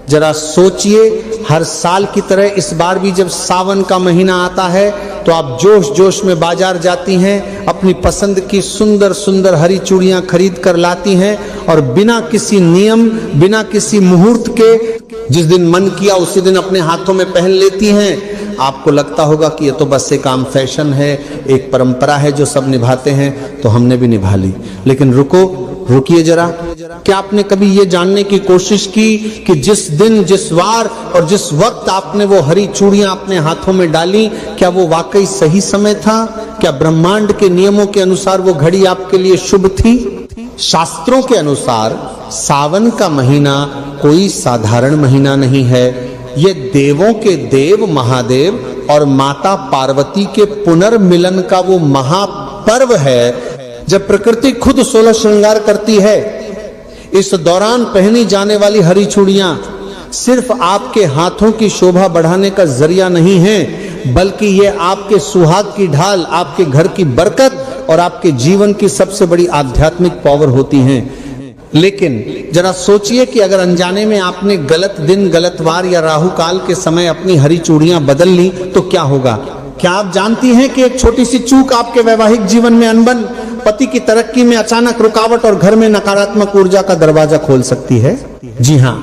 जरा सोचिए, हर साल की तरह इस बार भी जब सावन का महीना आता है तो आप जोश जोश में बाजार जाती हैं, अपनी पसंद की सुंदर सुंदर हरी चूड़ियां खरीद कर लाती हैं और बिना किसी नियम, बिना किसी मुहूर्त के जिस दिन मन किया उसी दिन अपने हाथों में पहन लेती हैं। आपको लगता होगा कि ये तो बस एक आम फैशन है, एक परंपरा है जो सब निभाते हैं, तो हमने भी निभा ली। लेकिन रुकिए जरा, क्या आपने कभी ये जानने की कोशिश की कि जिस दिन, जिस वार और जिस वक्त आपने वो हरी चूड़ियां अपने हाथों में डाली, क्या वो वाकई सही समय था? क्या ब्रह्मांड के नियमों के अनुसार वो घड़ी आपके लिए शुभ थी? शास्त्रों के अनुसार सावन का महीना कोई साधारण महीना नहीं है। ये देवों के देव महादेव और माता पार्वती के पुनर्मिलन का वो महापर्व है, जब प्रकृति खुद 16 श्रृंगार करती है। इस दौरान पहनी जाने वाली हरी चूड़ियां सिर्फ आपके हाथों की शोभा बढ़ाने का जरिया नहीं है, बल्कि ये आपके सुहाग की ढाल, आपके घर की बरकत और आपके जीवन की सबसे बड़ी आध्यात्मिक पावर होती हैं। लेकिन जरा सोचिए कि अगर अनजाने में आपने गलत दिन, गलत वार या राहु काल के समय अपनी हरी चूड़ियां बदल ली तो क्या होगा? क्या आप जानती हैं कि एक छोटी सी चूक आपके वैवाहिक जीवन में अनबन, पति की तरक्की में अचानक रुकावट और घर में नकारात्मक ऊर्जा का दरवाजा खोल सकती है? जी हाँ,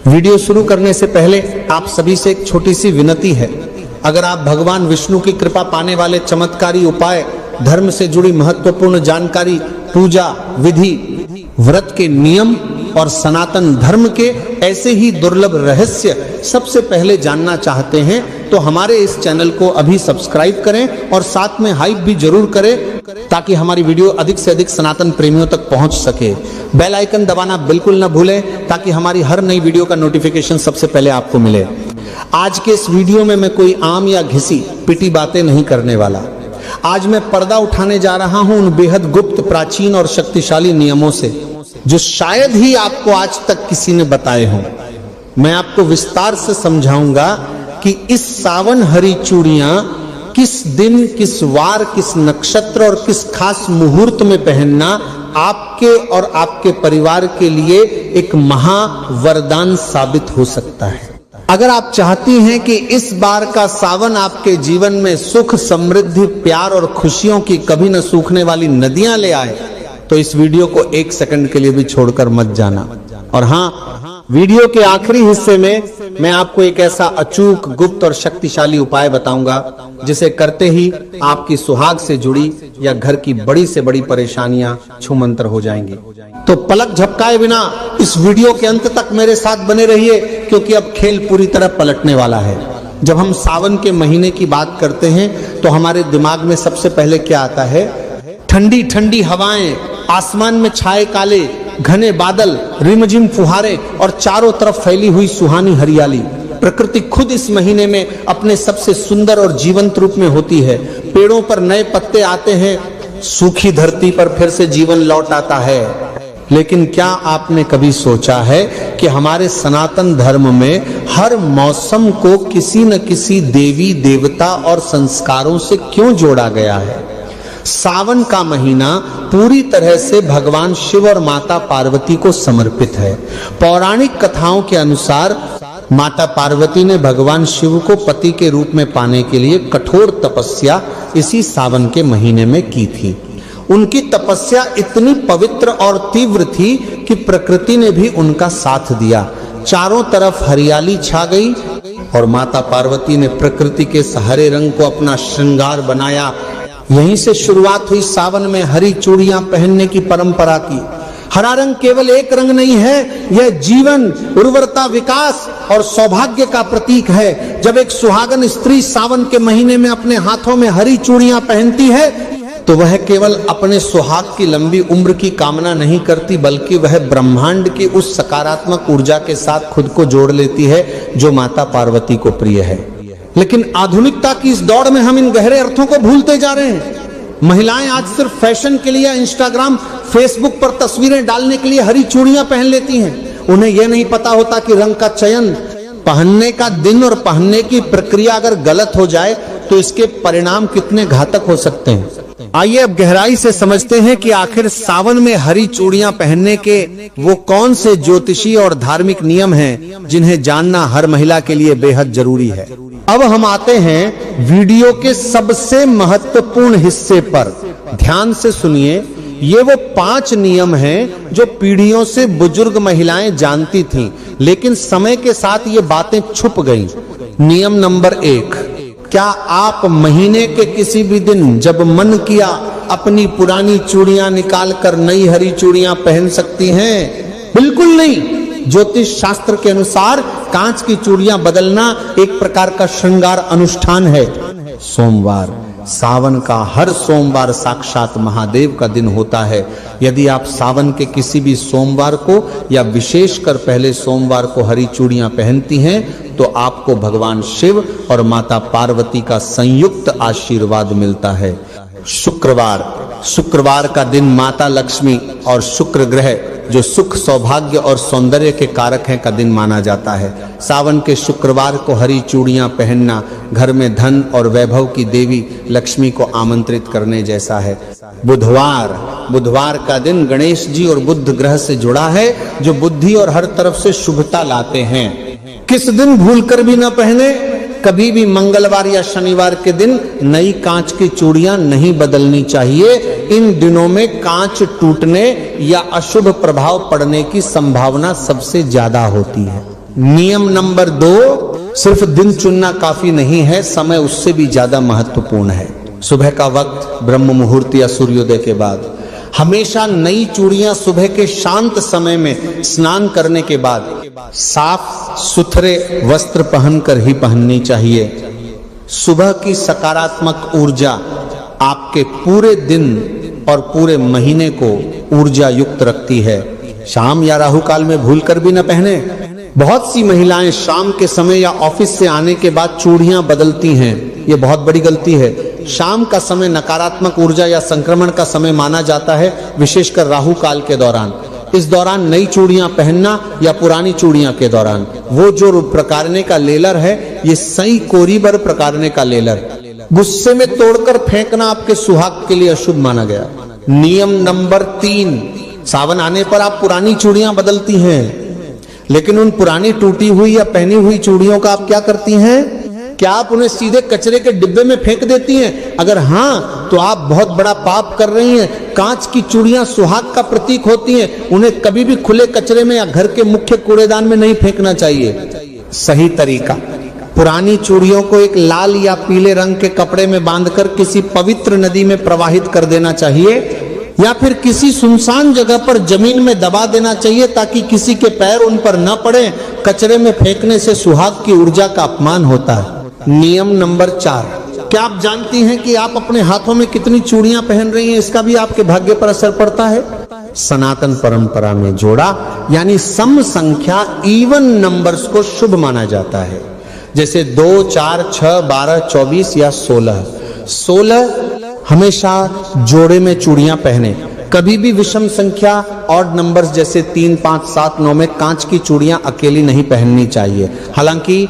वीडियो शुरू करने से पहले आप सभी से एक छोटी सी विनती है। अगर आप भगवान विष्णु की कृपा पाने वाले चमत्कारी उपाय, धर्म से जुड़ी महत्वपूर्ण जानकारी, पूजा विधि, व्रत के नियम और सनातन धर्म के ऐसे ही दुर्लभ रहस्य सबसे पहले जानना चाहते हैं तो हमारे इस चैनल को अभी सब्सक्राइब करें और साथ में हाइप भी जरूर करें, ताकि हमारी वीडियो अधिक से अधिक सनातन प्रेमियों तक पहुंच सके। बेल आइकन दबाना बिल्कुल ना भूलें, ताकि हमारी हर नई वीडियो का नोटिफिकेशन सबसे पहले आपको मिले। आज के इस वीडियो में मैं कोई आम या घिसी पिटी बातें नहीं करने वाला। आज मैं पर्दा उठाने जा रहा हूं उन बेहद गुप्त, प्राचीन और शक्तिशाली नियमों से जो शायद ही आपको आज तक किसी ने बताए हों। मैं आपको विस्तार से समझाऊंगा कि इस सावन हरी चूड़ियां किस दिन, किस वार, किस नक्षत्र और किस खास मुहूर्त में पहनना आपके और आपके परिवार के लिए एक महा वरदान साबित हो सकता है। अगर आप चाहती हैं कि इस बार का सावन आपके जीवन में सुख, समृद्धि, प्यार और खुशियों की कभी न सूखने वाली नदियां ले आए, तो इस वीडियो को एक सेकंड के लिए भी छोड़कर मत जाना। और हाँ, वीडियो के आखिरी हिस्से में मैं आपको एक ऐसा अचूक, गुप्त और शक्तिशाली उपाय बताऊंगा जिसे करते ही आपकी सुहाग से जुड़ी या घर की बड़ी से बड़ी परेशानियां छूमंतर हो जाएंगी। तो पलक झपकाए बिना इस वीडियो के अंत तक मेरे साथ बने रहिए, क्योंकि अब खेल पूरी तरह पलटने वाला है। जब हम सावन के महीने की बात करते हैं तो हमारे दिमाग में सबसे पहले क्या आता है? ठंडी ठंडी हवाएं, आसमान में छाए काले घने बादल, रिमझिम फुहारे और चारों तरफ फैली हुई सुहानी हरियाली। प्रकृति खुद इस महीने में अपने सबसे सुंदर और जीवंत रूप में होती है। पेड़ों पर नए पत्ते आते हैं, सूखी धरती पर फिर से जीवन लौट आता है। लेकिन क्या आपने कभी सोचा है कि हमारे सनातन धर्म में हर मौसम को किसी न किसी देवी, देवता और संस्कारों से क्यों जोड़ा गया है? सावन का महीना पूरी तरह से भगवान शिव और माता पार्वती को समर्पित है। पौराणिक कथाओं के अनुसार माता पार्वती ने भगवान शिव को पति के रूप में पाने के लिए कठोर तपस्या इसी सावन के महीने में की थी। उनकी तपस्या इतनी पवित्र और तीव्र थी कि प्रकृति ने भी उनका साथ दिया। चारों तरफ हरियाली छा गई और माता पार्वती ने प्रकृति के हरे रंग को अपना श्रृंगार बनाया। यहीं से शुरुआत हुई सावन में हरी चूड़ियां पहनने की परंपरा की। हरा रंग केवल एक रंग नहीं है, यह जीवन, उर्वरता, विकास और सौभाग्य का प्रतीक है। जब एक सुहागन स्त्री सावन के महीने में अपने हाथों में हरी चूड़ियां पहनती है तो वह केवल अपने सुहाग की लंबी उम्र की कामना नहीं करती, बल्कि वह ब्रह्मांड की उस सकारात्मक ऊर्जा के साथ खुद को जोड़ लेती है जो माता पार्वती को प्रिय है। लेकिन आधुनिकता की इस दौड़ में हम इन गहरे अर्थों को भूलते जा रहे हैं। महिलाएं आज सिर्फ फैशन के लिए इंस्टाग्राम, फेसबुक पर तस्वीरें डालने के लिए हरी चूड़ियां पहन लेती हैं। उन्हें यह नहीं पता होता कि रंग का चयन, पहनने का दिन और पहनने की प्रक्रिया अगर गलत हो जाए तो इसके परिणाम कितने घातक हो सकते हैं। आइए अब गहराई से समझते हैं कि आखिर सावन में हरी चूड़ियां पहनने के वो कौन से ज्योतिषी और धार्मिक नियम हैं जिन्हें जानना हर महिला के लिए बेहद जरूरी है। अब हम आते हैं वीडियो के सबसे महत्वपूर्ण हिस्से पर। ध्यान से सुनिए, ये वो 5 नियम हैं जो पीढ़ियों से बुजुर्ग महिलाएं जानती थीं, लेकिन समय के साथ ये बातें छुप गईं। नियम नंबर 1, क्या आप महीने के किसी भी दिन जब मन किया अपनी पुरानी चूड़ियां निकालकर नई हरी चूड़ियां पहन सकती हैं? बिल्कुल नहीं। ज्योतिष शास्त्र के अनुसार कांच की चूड़ियां बदलना एक प्रकार का श्रृंगार अनुष्ठान है। सोमवार, सावन का हर सोमवार साक्षात महादेव का दिन होता है। यदि आप सावन के किसी भी सोमवार को या विशेषकर पहले सोमवार को हरी चूड़ियां पहनती हैं तो आपको भगवान शिव और माता पार्वती का संयुक्त आशीर्वाद मिलता है। शुक्रवार का दिन माता लक्ष्मी और शुक्र ग्रह जो सुख, सौभाग्य और सौंदर्य के कारक हैं का दिन माना जाता है। सावन के शुक्रवार को हरी चूड़ियां पहनना घर में धन और वैभव की देवी लक्ष्मी को आमंत्रित करने जैसा है। बुधवार का दिन गणेश जी और बुध ग्रह से जुड़ा है जो बुद्धि और हर तरफ से शुभता लाते हैं। किस दिन भूलकर भी न पहने, कभी भी मंगलवार या शनिवार के दिन नई कांच की चूड़ियां नहीं बदलनी चाहिए। इन दिनों में कांच टूटने या अशुभ प्रभाव पड़ने की संभावना सबसे ज्यादा होती है। नियम नंबर 2, सिर्फ दिन चुनना काफी नहीं है, समय उससे भी ज्यादा महत्वपूर्ण है। सुबह का वक्त ब्रह्म मुहूर्त या सूर्योदय के बाद हमेशा नई चूड़ियां सुबह के शांत समय में स्नान करने के बाद साफ सुथरे वस्त्र पहनकर ही पहननी चाहिए। सुबह की सकारात्मक ऊर्जा आपके पूरे दिन और पूरे महीने को ऊर्जा युक्त रखती है। शाम या राहु काल में भूलकर भी न पहने। बहुत सी महिलाएं शाम के समय या ऑफिस से आने के बाद चूड़ियां बदलती हैं। ये बहुत बड़ी गलती है। शाम का समय नकारात्मक ऊर्जा या संक्रमण का समय माना जाता है, विशेषकर राहु काल के दौरान। इस दौरान नई चूड़ियां पहनना या पुरानी चूड़ियां के दौरान वो जो प्रकारने का लेलर है, ये सही कोरीबर प्रकारने का लेलर गुस्से में तोड़कर फेंकना आपके सुहाग के लिए अशुभ माना गया। नियम नंबर 3, सावन आने पर आप पुरानी चूड़ियां बदलती हैं, लेकिन उन पुरानी टूटी हुई या पहनी हुई चूड़ियों का आप क्या करती हैं? क्या आप उन्हें सीधे कचरे के डिब्बे में फेंक देती हैं? अगर हाँ, तो आप बहुत बड़ा पाप कर रही हैं। कांच की चूड़ियां सुहाग का प्रतीक होती हैं, उन्हें कभी भी खुले कचरे में या घर के मुख्य कूड़ेदान में नहीं फेंकना चाहिए। सही तरीका, पुरानी चूड़ियों को एक लाल या पीले रंग के कपड़े में बांधकर किसी पवित्र नदी में प्रवाहित कर देना चाहिए या फिर किसी सुनसान जगह पर जमीन में दबा देना चाहिए ताकि किसी के पैर उन पर न पड़े। कचरे में फेंकने से सुहाग की ऊर्जा का अपमान होता है। नियम नंबर 4, क्या आप जानती हैं कि आप अपने हाथों में कितनी चूड़ियां पहन रही हैं, इसका भी आपके भाग्य पर असर पड़ता है। सनातन परंपरा में जोड़ा यानी सम संख्या, इवन नंबर्स को शुभ माना जाता है, जैसे 2, 4, 6, 12, 24 या 16 हमेशा जोड़े में चूड़ियां पहने। कभी भी विषम संख्या, ऑड नंबर्स जैसे 3, 5, 7, 9 में कांच की चूड़ियां अकेली नहीं पहननी चाहिए। हालांकि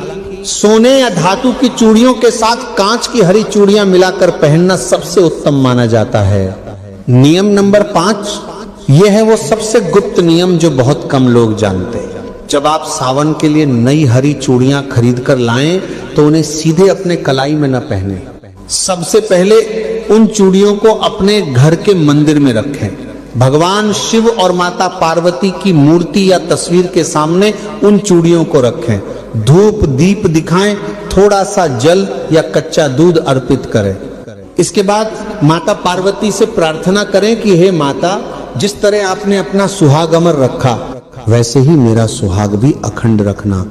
सोने या धातु की चूड़ियों के साथ कांच की हरी चूड़ियां मिलाकर पहनना सबसे उत्तम माना जाता है। नियम नंबर 5, यह है वो सबसे गुप्त नियम जो बहुत कम लोग जानते हैं। जब आप सावन के लिए नई हरी चूड़ियां खरीद कर लाएं तो उन्हें सीधे अपने कलाई में न पहने। सबसे पहले उन चूड़ियों को अपने घर के मंदिर में रखें। भगवान शिव और माता पार्वती की मूर्ति या तस्वीर के सामने उन चूड़ियों को रखें। धूप दीप दिखाएं, थोड़ा सा जल या कच्चा दूध अर्पित करें। इसके बाद माता पार्वती से प्रार्थना करें कि हे माता, जिस तरह आपने अपना सुहाग अमर रखा वैसे ही मेरा सुहाग भी अखंड रखना।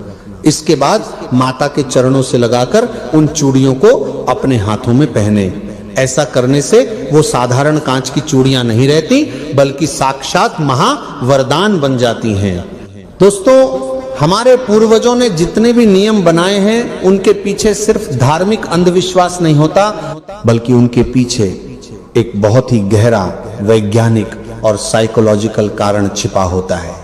इसके बाद माता के चरणों से लगाकर उन चूड़ियों को अपने हाथों में पहने। ऐसा करने से वो साधारण कांच की चूड़ियां नहीं रहती बल्कि साक्षात महावरदान बन जाती हैं। दोस्तों, हमारे पूर्वजों ने जितने भी नियम बनाए हैं उनके पीछे सिर्फ धार्मिक अंधविश्वास नहीं होता बल्कि उनके पीछे एक बहुत ही गहरा वैज्ञानिक और साइकोलॉजिकल कारण छिपा होता है।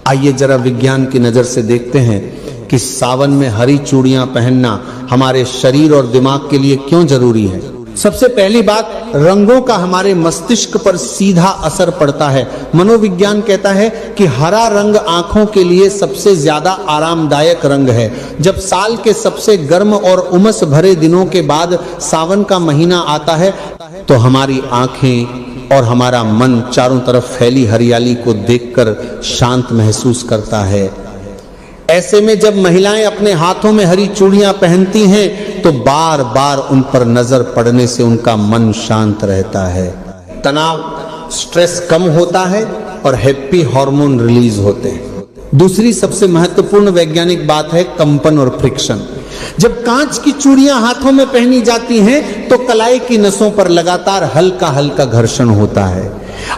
आइए जरा विज्ञान की नजर से देखते हैं कि सावन में हरी चूड़ियां पहनना हमारे शरीर और दिमाग के लिए क्यों जरूरी है। सबसे पहली बात, रंगों का हमारे मस्तिष्क पर सीधा असर पड़ता है। मनोविज्ञान कहता है कि हरा रंग आंखों के लिए सबसे ज्यादा आरामदायक रंग है। जब साल के सबसे गर्म और उमस भरे दिनों के बाद सावन का महीना आता है तो हमारी आंखें और हमारा मन चारों तरफ फैली हरियाली को देखकर शांत महसूस करता है। ऐसे में जब महिलाएं अपने हाथों में हरी चूड़ियां पहनती हैं तो बार बार उन पर नजर पड़ने से उनका मन शांत रहता है, तनाव, स्ट्रेस कम होता है और हैप्पी हार्मोन रिलीज होते हैं। दूसरी सबसे महत्वपूर्ण वैज्ञानिक बात है कंपन और फ्रिक्शन। जब कांच की चूड़ियां हाथों में पहनी जाती हैं तो कलाई की नसों पर लगातार हल्का हल्का घर्षण होता है।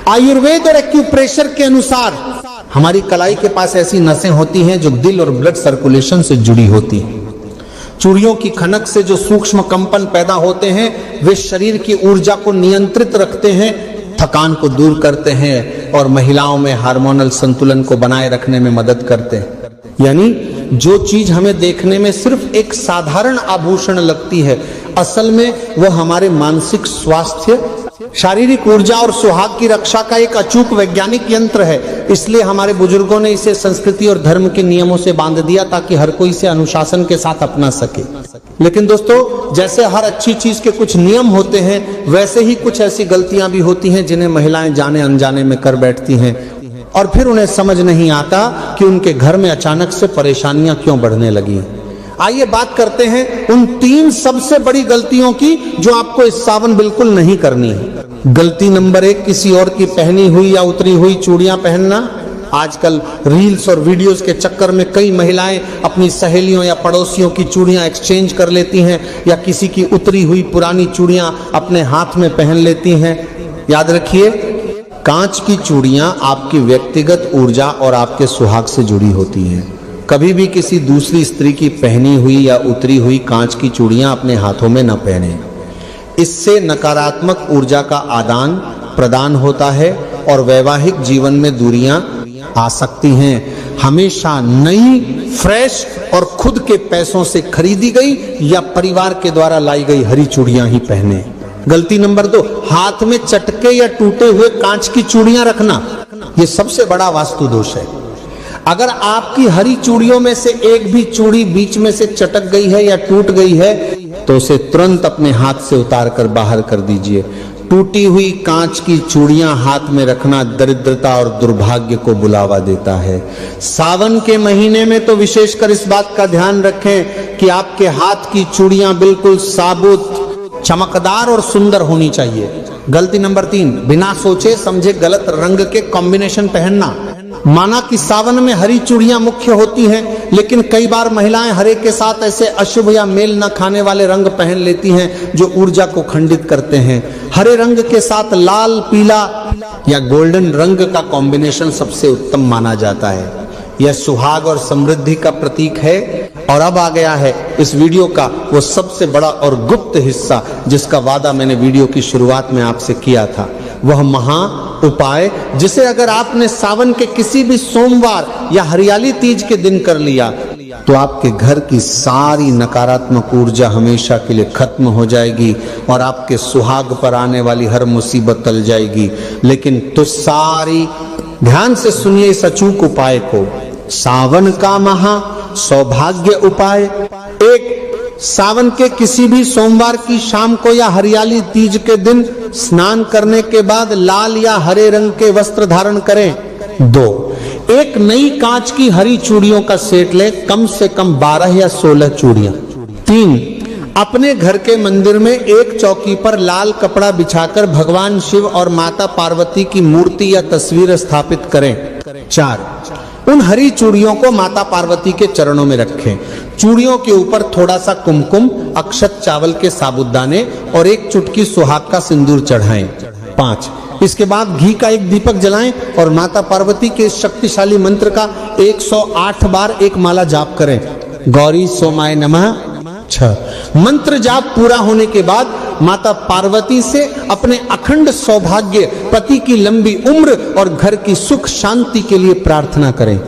आयुर्वेद और एक्यूप्रेशर के अनुसार हमारी कलाई के पास ऐसी नसें होती हैं जो दिल और ब्लड सर्कुलेशन से जुड़ी होती हैं। चूड़ियों की खनक से जो सूक्ष्म कंपन पैदा होते हैं वे शरीर की ऊर्जा को नियंत्रित रखते हैं, थकान को दूर करते हैं और महिलाओं में हार्मोनल संतुलन को बनाए रखने में मदद करते हैं। यानी जो चीज हमें देखने में सिर्फ एक साधारण आभूषण लगती है, असल में वो हमारे मानसिक स्वास्थ्य, शारीरिक ऊर्जा और सुहाग की रक्षा का एक अचूक वैज्ञानिक यंत्र है। इसलिए हमारे बुजुर्गों ने इसे संस्कृति और धर्म के नियमों से बांध दिया ताकि हर कोई इसे अनुशासन के साथ अपना सके। लेकिन दोस्तों, जैसे हर अच्छी चीज के कुछ नियम होते हैं, वैसे ही कुछ ऐसी गलतियां भी होती हैं जिन्हें महिलाएं जाने अनजाने में कर बैठती हैं और फिर उन्हें समझ नहीं आता कि उनके घर में अचानक से परेशानियां क्यों बढ़ने लगी। आइए बात करते हैं उन 3 सबसे बड़ी गलतियों की जो आपको इस सावन बिल्कुल नहीं करनी है। गलती नंबर 1, किसी और की पहनी हुई या उतरी हुई चूड़ियां पहनना। आजकल रील्स और वीडियोस के चक्कर में कई महिलाएं अपनी सहेलियों या पड़ोसियों की चूड़ियां एक्सचेंज कर लेती हैं या किसी की उतरी हुई पुरानी चूड़ियां अपने हाथ में पहन लेती हैं। याद रखिए, कांच की चूड़ियां आपकी व्यक्तिगत ऊर्जा और आपके सुहाग से जुड़ी होती हैं। कभी भी किसी दूसरी स्त्री की पहनी हुई या उतरी हुई कांच की चूड़ियां अपने हाथों में न पहने। इससे नकारात्मक ऊर्जा का आदान प्रदान होता है और वैवाहिक जीवन में दूरियां आ सकती हैं। हमेशा नई, फ्रेश और खुद के पैसों से खरीदी गई या परिवार के द्वारा लाई गई हरी चूड़ियां ही पहने। गलती नंबर 2, हाथ में चटके या टूटे हुए कांच की चूड़ियां रखना। यह सबसे बड़ा वास्तु दोष है। अगर आपकी हरी चूड़ियों में से एक भी चूड़ी बीच में से चटक गई है या टूट गई है तो उसे तुरंत अपने हाथ से उतार कर बाहर कर दीजिए। टूटी हुई कांच की चूड़ियां हाथ में रखना दरिद्रता और दुर्भाग्य को बुलावा देता है। सावन के महीने में तो विशेषकर इस बात का ध्यान रखें कि आपके हाथ की चूड़ियां बिल्कुल साबुत, चमकदार और सुंदर होनी चाहिए। गलती नंबर 3, बिना सोचे समझे गलत रंग के कॉम्बिनेशन पहनना। माना कि सावन में हरी चूड़ियां मुख्य होती हैं, लेकिन कई बार महिलाएं हरे के साथ ऐसे अशुभ या मेल न खाने वाले रंग पहन लेती हैं जो ऊर्जा को खंडित करते हैं। हरे रंग के साथ लाल, पीला या गोल्डन रंग का कॉम्बिनेशन सबसे उत्तम माना जाता है। यह सुहाग और समृद्धि का प्रतीक है। और अब आ गया है इस वीडियो का वो सबसे बड़ा और गुप्त हिस्सा जिसका वादा मैंने वीडियो की शुरुआत में आपसे किया था। वह महा उपाय जिसे अगर आपने सावन के किसी भी सोमवार या हरियाली तीज के दिन कर लिया तो आपके घर की सारी नकारात्मक ऊर्जा हमेशा के लिए खत्म हो जाएगी और आपके सुहाग पर आने वाली हर मुसीबत टल जाएगी। लेकिन तो सारी ध्यान से सुनिए इस अचूक उपाय को। सावन का महा सौभाग्य उपाय। 1, सावन के किसी भी सोमवार की शाम को या हरियाली तीज के दिन स्नान करने के बाद लाल या हरे रंग के वस्त्र धारण करें। 2, एक नई कांच की हरी चूड़ियों का सेट लें, कम से कम 12 या 16 चूड़ियां। 3, अपने घर के मंदिर में एक चौकी पर लाल कपड़ा बिछाकर भगवान शिव और माता पार्वती की मूर्ति या तस्वीर स्थापित करें। 4, उन हरी चूड़ियों को माता पार्वती के चरणों में रखें। चूड़ियों के ऊपर थोड़ा सा कुमकुम, अक्षत चावल के साबुदाने और एक चुटकी सुहाग का सिंदूर चढ़ाएं। 5, इसके बाद घी का एक दीपक जलाएं और माता पार्वती के शक्तिशाली मंत्र का 108 बार एक माला जाप करें। गौरी सोमाय नमः। 6, मंत्र जाप पूरा होने के बाद माता पार्वती से अपने अखंड सौभाग्य, पति की लंबी उम्र और घर की सुख शांति के लिए प्रार्थना करें।